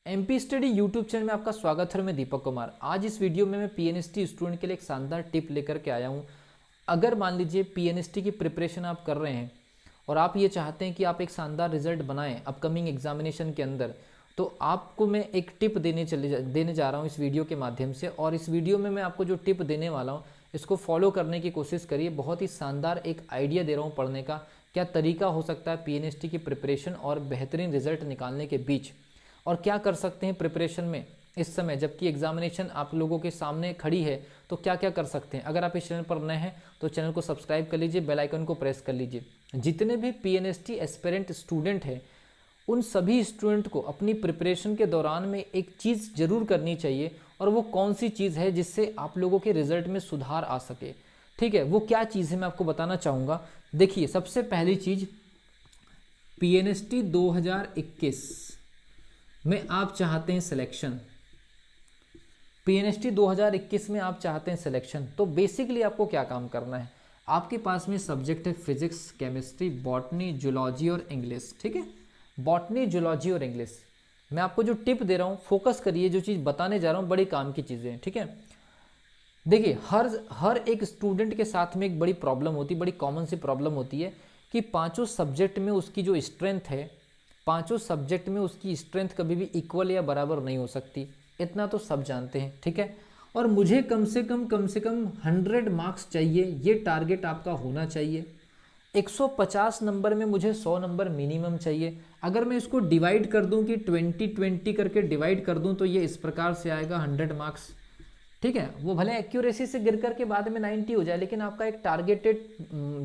MP study YouTube channel में आपका स्वागत है। मैं दीपक कुमार। आज इस वीडियो में मैं पीएनएसटी स्टूडेंट के लिए एक शानदार टिप लेकर के आया हूं। अगर मान लीजिए पीएनएसटी की प्रिपरेशन आप कर रहे हैं और आप ये चाहते हैं कि आप एक शानदार रिजल्ट बनाएं अपकमिंग एग्जामिनेशन के अंदर, तो आपको मैं एक टिप देने जा रहा हूँ इस वीडियो के माध्यम से। और इस वीडियो में मैं आपको जो टिप देने वाला हूँ इसको फॉलो करने की कोशिश करिए। बहुत ही शानदार एक आइडिया दे रहा हूँ पढ़ने का, क्या तरीका हो सकता है पीएनएसटी की प्रिपरेशन और बेहतरीन रिजल्ट निकालने के बीच, और क्या कर सकते हैं प्रिपरेशन में इस समय जबकि एग्जामिनेशन आप लोगों के सामने खड़ी है, तो क्या क्या कर सकते हैं। अगर आप इस चैनल पर नए हैं तो चैनल को सब्सक्राइब कर लीजिए, बेल आइकन को प्रेस कर लीजिए। जितने भी पीएनएसटी एस्पिरेंट स्टूडेंट हैं उन सभी स्टूडेंट को अपनी प्रिपरेशन के दौरान में एक चीज़ जरूर करनी चाहिए, और वो कौन सी चीज़ है जिससे आप लोगों के रिजल्ट में सुधार आ सके। ठीक है, वो क्या चीज़ है मैं आपको बताना चाहूँगा। देखिए, सबसे पहली चीज़, पीएनएसटी 2021 में आप चाहते हैं सिलेक्शन, पीएनएसटी 2021 में आप चाहते हैं सिलेक्शन, तो बेसिकली आपको क्या काम करना है। आपके पास में सब्जेक्ट है फिजिक्स, केमिस्ट्री, बॉटनी, जूलॉजी और इंग्लिश। ठीक है, बॉटनी, जूलॉजी और इंग्लिश। मैं आपको जो टिप दे रहा हूँ, फोकस करिए, जो चीज़ बताने जा रहा हूँ बड़ी काम की चीज़ें हैं। ठीक है, देखिए, हर एक स्टूडेंट के साथ में एक बड़ी प्रॉब्लम होती है, बड़ी कॉमन सी प्रॉब्लम होती है कि पांचों सब्जेक्ट में उसकी जो स्ट्रेंथ है, पांचों सब्जेक्ट में उसकी स्ट्रेंथ कभी भी इक्वल या बराबर नहीं हो सकती। इतना तो सब जानते हैं। ठीक है, और मुझे कम से कम 100 मार्क्स चाहिए, ये टारगेट आपका होना चाहिए। 150 नंबर में मुझे 100 नंबर मिनिमम चाहिए। अगर मैं इसको डिवाइड कर दूं कि 20-20 करके डिवाइड कर दूं तो ये इस प्रकार से आएगा 100 मार्क्स। ठीक है, वो भले एक्यूरेसी से गिर करके बाद में 90 हो जाए, लेकिन आपका एक टारगेटेड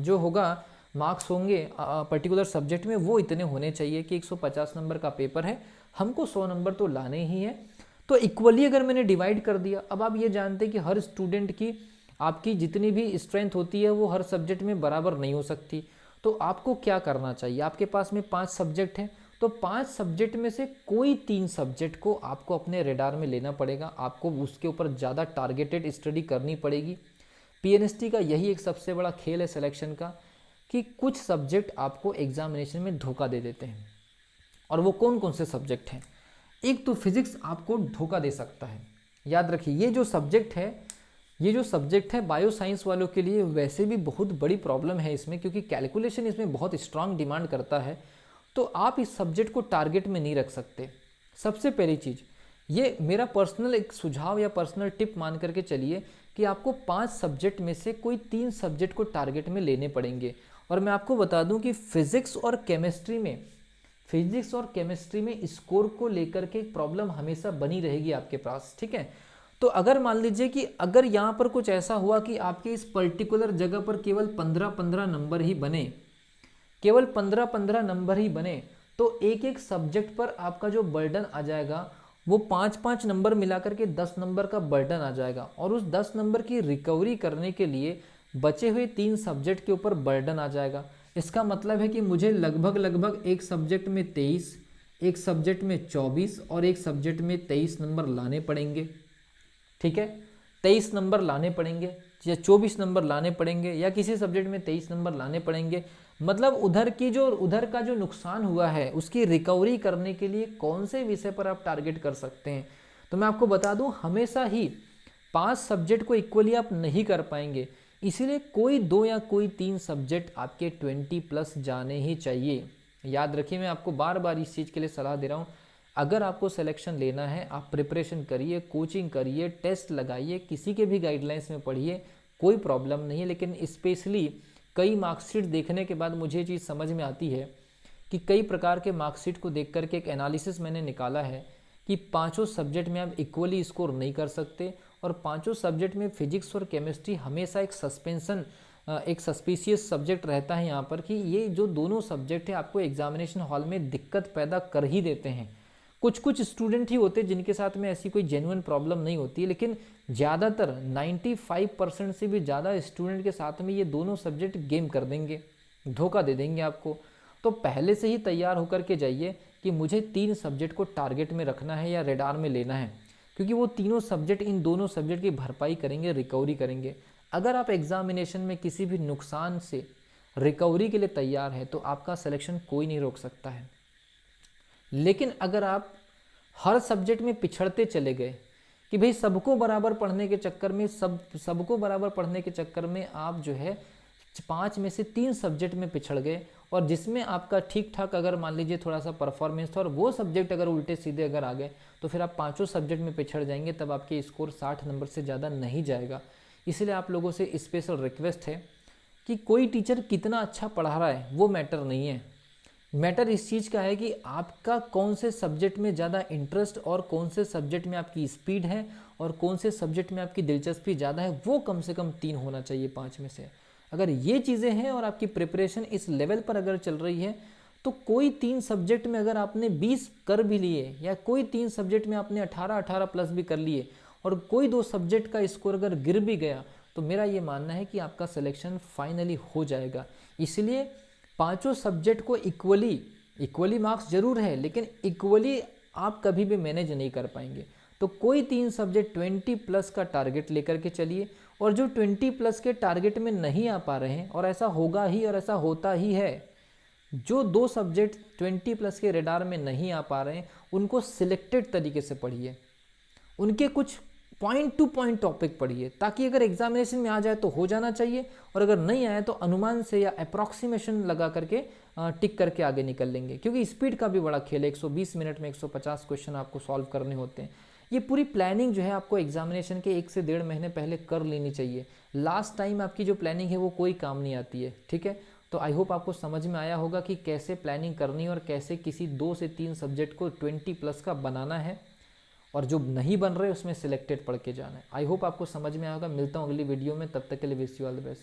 जो होगा मार्क्स होंगे पर्टिकुलर सब्जेक्ट में, वो इतने होने चाहिए कि 150 नंबर का पेपर है, हमको 100 नंबर तो लाने ही है। तो इक्वली अगर मैंने डिवाइड कर दिया, अब आप ये जानते हैं कि हर स्टूडेंट की आपकी जितनी भी स्ट्रेंथ होती है वो हर सब्जेक्ट में बराबर नहीं हो सकती। तो आपको क्या करना चाहिए, आपके पास में 5 सब्जेक्ट हैं, तो 5 सब्जेक्ट में से कोई 3 सब्जेक्ट को आपको अपने रेडार में लेना पड़ेगा। आपको उसके ऊपर ज़्यादा टारगेटेड स्टडी करनी पड़ेगी। पीएनएसटी का यही एक सबसे बड़ा खेल है सिलेक्शन का, कि कुछ सब्जेक्ट आपको एग्जामिनेशन में धोखा दे देते हैं। और वो कौन कौन से सब्जेक्ट हैं। एक तो फिजिक्स आपको धोखा दे सकता है। याद रखिए, ये जो सब्जेक्ट है बायो साइंस वालों के लिए वैसे भी बहुत बड़ी प्रॉब्लम है इसमें, क्योंकि कैलकुलेशन इसमें बहुत स्ट्रांग डिमांड करता है। तो आप इस सब्जेक्ट को टारगेट में नहीं रख सकते। सबसे पहली चीज़, ये मेरा पर्सनल एक सुझाव या पर्सनल टिप मान करके चलिए कि आपको 5 सब्जेक्ट में से कोई 3 सब्जेक्ट को टारगेट में लेने पड़ेंगे। और मैं आपको बता दूं कि फिजिक्स और केमिस्ट्री में स्कोर को लेकर के प्रॉब्लम हमेशा बनी रहेगी आपके पास। ठीक है, तो अगर मान लीजिए कि अगर यहाँ पर कुछ ऐसा हुआ कि आपके इस पर्टिकुलर जगह पर केवल 15-15 नंबर ही बने, केवल 15-15 नंबर ही बने, तो एक एक सब्जेक्ट पर आपका जो बर्डन आ जाएगा वो 5-5 नंबर मिलाकर के 10 नंबर का बर्डन आ जाएगा। और उस 10 नंबर की रिकवरी करने के लिए बचे हुए 3 सब्जेक्ट के ऊपर बर्डन आ जाएगा। इसका मतलब है कि मुझे लगभग एक सब्जेक्ट में 23, एक सब्जेक्ट में 24 और एक सब्जेक्ट में 23 नंबर लाने पड़ेंगे। ठीक है, 23 नंबर लाने पड़ेंगे या 24 नंबर लाने पड़ेंगे, या किसी सब्जेक्ट में 23 नंबर लाने पड़ेंगे। मतलब उधर का जो नुकसान हुआ है उसकी रिकवरी करने के लिए कौन से विषय पर आप टारगेट कर सकते हैं। तो मैं आपको बता दूं, हमेशा ही 5 सब्जेक्ट को इक्वली आप नहीं कर पाएंगे, इसीलिए कोई 2 या कोई 3 सब्जेक्ट आपके 20+ जाने ही चाहिए। याद रखिए, मैं आपको बार बार इस चीज़ के लिए सलाह दे रहा हूँ। अगर आपको सिलेक्शन लेना है, आप प्रिपरेशन करिए, कोचिंग करिए, टेस्ट लगाइए, किसी के भी गाइडलाइंस में पढ़िए, कोई प्रॉब्लम नहीं है। लेकिन स्पेशली कई मार्कशीट देखने के बाद मुझे ये चीज़ समझ में आती है कि कई प्रकार के मार्कशीट को देख करके एक एनालिसिस मैंने निकाला है कि पांचों सब्जेक्ट में आप इक्वली स्कोर नहीं कर सकते, और पांचों सब्जेक्ट में फिजिक्स और केमिस्ट्री हमेशा एक सस्पिशियस सब्जेक्ट रहता है यहाँ पर, कि ये जो दोनों सब्जेक्ट है आपको एग्जामिनेशन हॉल में दिक्कत पैदा कर ही देते हैं। कुछ स्टूडेंट ही होते हैं जिनके साथ में ऐसी कोई जेन्युइन प्रॉब्लम नहीं होती है, लेकिन ज़्यादातर 95% से भी ज़्यादा स्टूडेंट के साथ में ये दोनों सब्जेक्ट गेम कर देंगे, धोखा दे देंगे आपको। तो पहले से ही तैयार होकर के जाइए कि मुझे 3 सब्जेक्ट को टारगेट में रखना है या रेडार में लेना है, क्योंकि वो तीनों सब्जेक्ट इन दोनों सब्जेक्ट की भरपाई करेंगे, रिकवरी करेंगे। अगर आप एग्जामिनेशन में किसी भी नुकसान से रिकवरी के लिए तैयार है तो आपका सिलेक्शन कोई नहीं रोक सकता है। लेकिन अगर आप हर सब्जेक्ट में पिछड़ते चले गए कि भाई सबको बराबर पढ़ने के चक्कर में सबको बराबर पढ़ने के चक्कर में आप जो है 5 में से 3 सब्जेक्ट में पिछड़ गए, और जिसमें आपका ठीक ठाक अगर मान लीजिए थोड़ा सा परफॉर्मेंस था और वो सब्जेक्ट अगर उल्टे सीधे अगर आ गए तो फिर आप 5 सब्जेक्ट में पिछड़ जाएंगे, तब आपके स्कोर 60 नंबर से ज़्यादा नहीं जाएगा। इसलिए आप लोगों से स्पेशल रिक्वेस्ट है कि कोई टीचर कितना अच्छा पढ़ा रहा है वो मैटर नहीं है, मैटर इस चीज़ का है कि आपका कौन से सब्जेक्ट में ज़्यादा इंटरेस्ट और कौन से सब्जेक्ट में आपकी स्पीड है और कौन से सब्जेक्ट में आपकी दिलचस्पी ज़्यादा है, वो कम से कम 3 होना चाहिए 5 में से। अगर ये चीज़ें हैं और आपकी प्रिपरेशन इस लेवल पर अगर चल रही है तो कोई 3 सब्जेक्ट में अगर आपने 20 कर भी लिए या कोई 3 सब्जेक्ट में आपने 18 प्लस भी कर लिए और कोई 2 सब्जेक्ट का स्कोर अगर गिर भी गया तो मेरा ये मानना है कि आपका सिलेक्शन फाइनली हो जाएगा। इसलिए 5 सब्जेक्ट को इक्वली मार्क्स जरूर है, लेकिन इक्वली आप कभी भी मैनेज नहीं कर पाएंगे। तो कोई 3 सब्जेक्ट 20 प्लस का टारगेट लेकर के चलिए, और जो 20 प्लस के टारगेट में नहीं आ पा रहे हैं, और ऐसा होगा ही और ऐसा होता ही है, जो 2 सब्जेक्ट 20 प्लस के रेडार में नहीं आ पा रहे हैं उनको सिलेक्टेड तरीके से पढ़िए, उनके कुछ पॉइंट टू पॉइंट टॉपिक पढ़िए, ताकि अगर एग्जामिनेशन में आ जाए तो हो जाना चाहिए, और अगर नहीं आए तो अनुमान से या अप्रॉक्सीमेशन लगा करके टिक करके आगे निकल लेंगे। क्योंकि स्पीड का भी बड़ा खेल है, 120 मिनट में 150 क्वेश्चन आपको सॉल्व करने होते हैं। ये पूरी प्लानिंग जो है आपको एग्जामिनेशन के 1 से 1.5 महीने पहले कर लेनी चाहिए। लास्ट टाइम आपकी जो प्लानिंग है वो कोई काम नहीं आती है, ठीक है। तो आई होप आपको समझ में आया होगा कि कैसे प्लानिंग करनी है और कैसे किसी 2 से 3 सब्जेक्ट को 20 प्लस का बनाना है, और जो नहीं बन रहे उसमें सिलेक्टेड पढ़ के जाना है। आई होप आपको समझ में आएगा। मिलता हूँ अगली वीडियो में, तब तक के लिए wish you all the best.